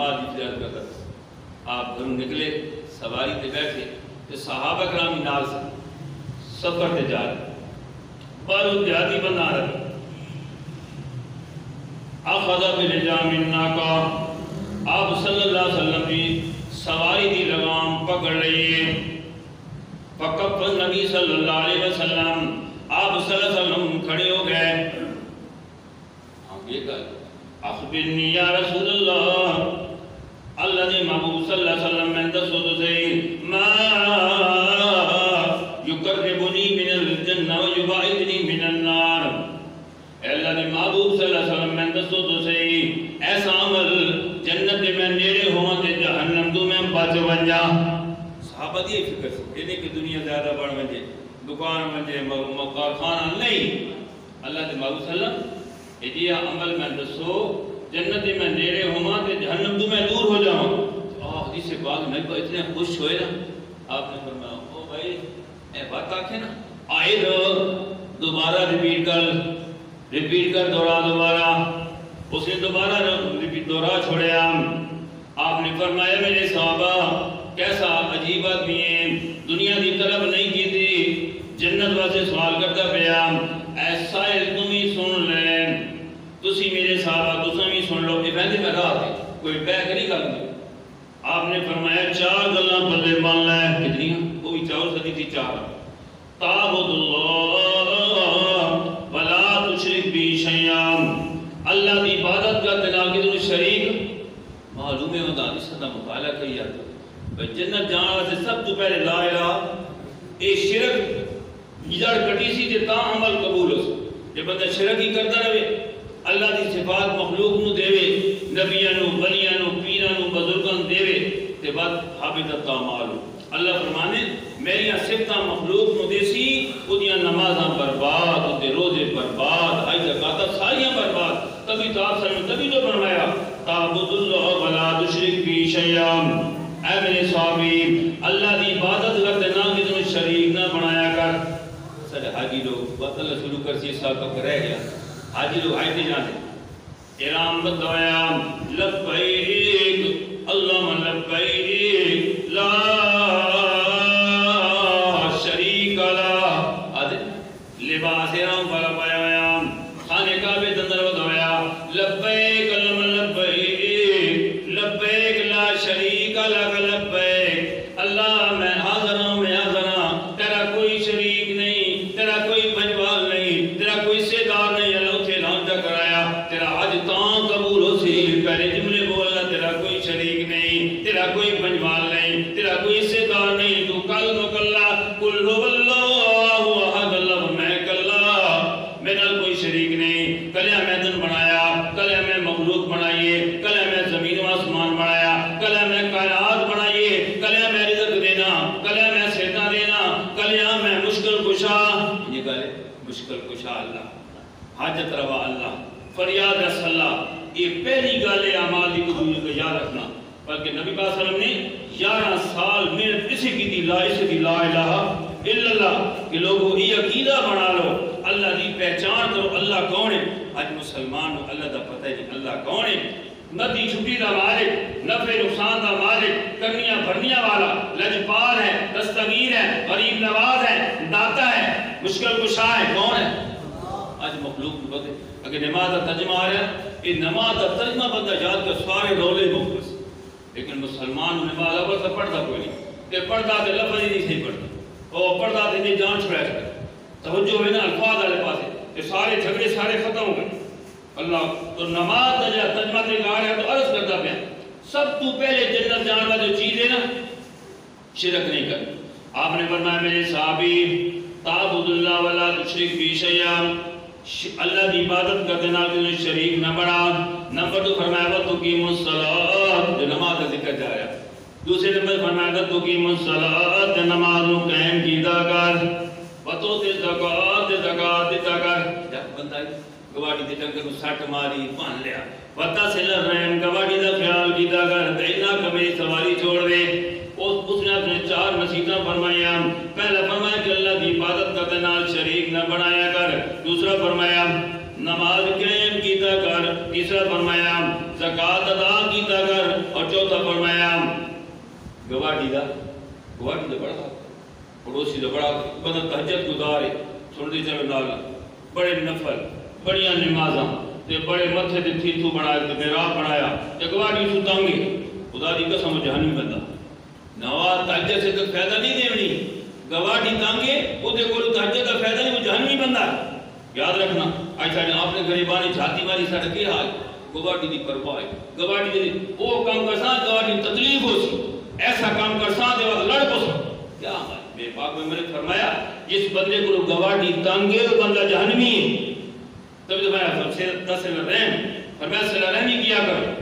نماز اختیار کرتا تھا۔ آپ گھروں نکلے سواری تے بیٹھے کہ صحابہ کرام نال سے سفر تے جا رہے پر دیہاتی بندہ رہے اخذ بلجام الناقہ آپ صلی اللہ علیہ وسلم کی سواری دی لگام پکڑ لیے فکف نبی صلی اللہ علیہ وسلم آپ صلی اللہ علیہ وسلم کھڑے ہو گئے ہم یہ کہا اخبرنی یا رسول اللہ الذي محبوب صلی اللہ علیہ وسلم میں دسو سے ما یقربنی من الجنہ و یبعدنی من النار اے اللہ نے محبوب صلی اللہ علیہ وسلم میں دسو سے ایسا عمل جنت میں نیڑے ہوں تے جہنم تو میں بچ بن جا صحابہ دی فکر سے یہ نہیں کہ دنیا زیادہ بڑھ ونجے دکان ونجے کارخانہ نہیں اللہ کے محبوب صلی اللہ علیہ وسلم یہ عمل میں دسو جنت میں نیڑے ہوں تے جہنم تو میں دور ہو جاؤں حدیث سے بعد میں کو اتنے خوش ہوئے نا آپ نے فرمایا او بھائی اے بات آکھے نا آئے دوبارہ ریپیٹ کر دوبارہ اس نے دوبارہ دورہ چھوڑیا آپ نے فرمایا میرے صحابہ کیسا عجیب آدمی ہے دنیا دی طلب نہیں کی تھی جنت واسطے سوال کرتا پیا ایسا تم ہی سن لے تسی میرے صحابہ تم ہی سن لو یہ بہتے میں راہ تھے کوئی بیک نہیں کر دی آپ نے فرمایا 4 گلاں بلے مان لے کتنی کوئی 4 صدی تھی 4 تعبد اللہ ولا تشرک بی شیئا اللہ دی عبادت کا تناقض اور شریک معلوم ہے مدانی صدا مطالعہ کیا جنت جانا سے سب تو پہلے لا الہ اے شرک جڑ کٹی سی تے تا عمل قبول ہو سکے جب بندہ شرک ہی کرتا رہے اللہ دی صفات مخلوق نو دیوے نبیاں نو ولیاں نو پیراں نو بزرگاں نو دیوے تے بعد حابطت اعمال اللہ فرمانے میری صفتاں مخلوق نو دیسی اودیاں نمازاں برباد اودے روزے برباد حج زکات ساریاں برباد تبھی تو آپ صلی تبھی تو فرمایا تعبد اللہ ولا تشرک بی شیئا اے میرے صحابی اللہ دی عبادت کرتے نہ کسی نے شریک نہ بنایا کر سارے حاجی لوگ بات اللہ شروع کر سی سال تک رہ گیا حاجی لوگ آئے تھے جانے ارام بدویا لبیک اللہم لبیک لا شریک لا آدھے لباس ارام پر پایا خانے کعبے دندر بدویا لبیک اللہم لبیک لبیک لا شریک لک لبیک اللہ میں حاضر ہوں تیرا کوئی شریک نہیں تیرا کوئی بنوال نہیں تیرا کوئی سیدار نہیں اللہ اتھے لانتا کرایا تیرا حج تاں قبول ہو سی پہلے جملے بولنا تیرا کوئی شریک نہیں تیرا کوئی بنوال نہیں تیرا کوئی سیدار نہیں تو کل مکلہ کل ہو اللہ احد اللہ میں کلہ میرا کوئی شریک نہیں کلیا میں دن بنایا کلیا میں مخلوق بنائیے کلیا میں زمین و آسمان بنایا کلیا میں کائنات بنائیے کلیا میں رزق دینا کلیا میں صحتہ دینا کلیا میں مشکل کشا یہ گالے مشکل کشا اللہ حاجت روا اللہ فریاد رس اللہ یہ پہلی گالے اعمال دی قبول کو یاد رکھنا بلکہ نبی پاک صلی اللہ علیہ وسلم نے 11 سال محنت اسی کی دی لا الہ الا اللہ کہ لوگوں یہ عقیدہ بنا لو اللہ دی پہچان کرو اللہ کون ہے آج مسلمان اللہ دا پتہ ہے اللہ کون ہے ندی چھٹی دا مالک نفع نقصان دا مالک کرنیاں بھرنیاں والا لجپال ہے دستگیر ہے غریب نواز ہے داتا ہے مشکل کشا ہے کون ہے آج مخلوق کو پتہ اگر نماز دا ترجمہ آ رہا ہے یہ نماز دا ترجمہ بندہ یاد کر سارے رولے مخلص لیکن مسلمان نماز اول سے پڑھتا کوئی نہیں کہ پڑھتا تے لفظ ہی نہیں صحیح پڑھتا اور پڑھتا تے نہیں جان چھڑایا کرتا توجہ ہے نا الفاظ والے پاسے کہ سارے جھگڑے سارے ختم ہو گئے اللہ تو نماز دا جا ترجمہ تے آ رہا ہے تو عرض کرتا پیا سب تو پہلے جنت جان والا جو چیز ہے نا شرک نہیں کر آپ نے فرمایا میرے صحابی تعبد اللہ ولا تشرک بی شیئا اللہ دی عبادت کرتے نہ کسی شریک نہ بڑا نمبر 2 فرمایا وَتُقِيمُ الصَّلَاةَ جو نماز کا ذکر جا رہا ہے دوسرے نمبر فرمایا وَتُقِيمُ الصَّلَاةَ نماز کو قائم کیتا کر وَتُؤْتِ الزَّكَاةَ زکات دیتا کر جب بندہ گواڑی دے ٹنگر کو سٹ ماری پان لیا وَتَصِلَ الرَّحِمَ گواڑی دا خیال کیتا کر دینا کمی سواری چھوڑ دے اس نے اپنے 4 نصیحتیں فرمایا پہلا فرمایا کہ اللہ کی عبادت کرتے نال شریک نہ بنایا کر دوسرا فرمایا نماز قائم کیتا کر تیسرا فرمایا زکات ادا کیتا کر اور گواڑی دا بڑا پڑوسی دا بڑا بندہ تہجد گزارے سن دی چلو نال بڑے نفل بڑیاں نمازاں تے بڑے متھے تے تھیتو بنایا تے محراب بنایا تے گواڑی سو تانگے خدا دی قسم جہنم بندہ نوا تہجد سے تو فائدہ نہیں دیونی گواڑی تانگے او تے کول تہجد دا فائدہ نہیں وہ جہنمی بندہ یاد رکھنا اچھا آپ نے غریبانی جھاتی ماری ساڑھ کے حال گواڑی دی پرواہ ہے گواڑی دی وہ کام کرساں گواڑی تکلیف ہو سی ایسا کام کرساں دے وقت لڑ کو سا کیا ہمارے میرے پاک میں نے فرمایا جس بندے کو گواڑی تانگے وہ بندہ جہنمی ہے تب تو میں نصر رحم فرمایا صلی اللہ رحمی کیا کر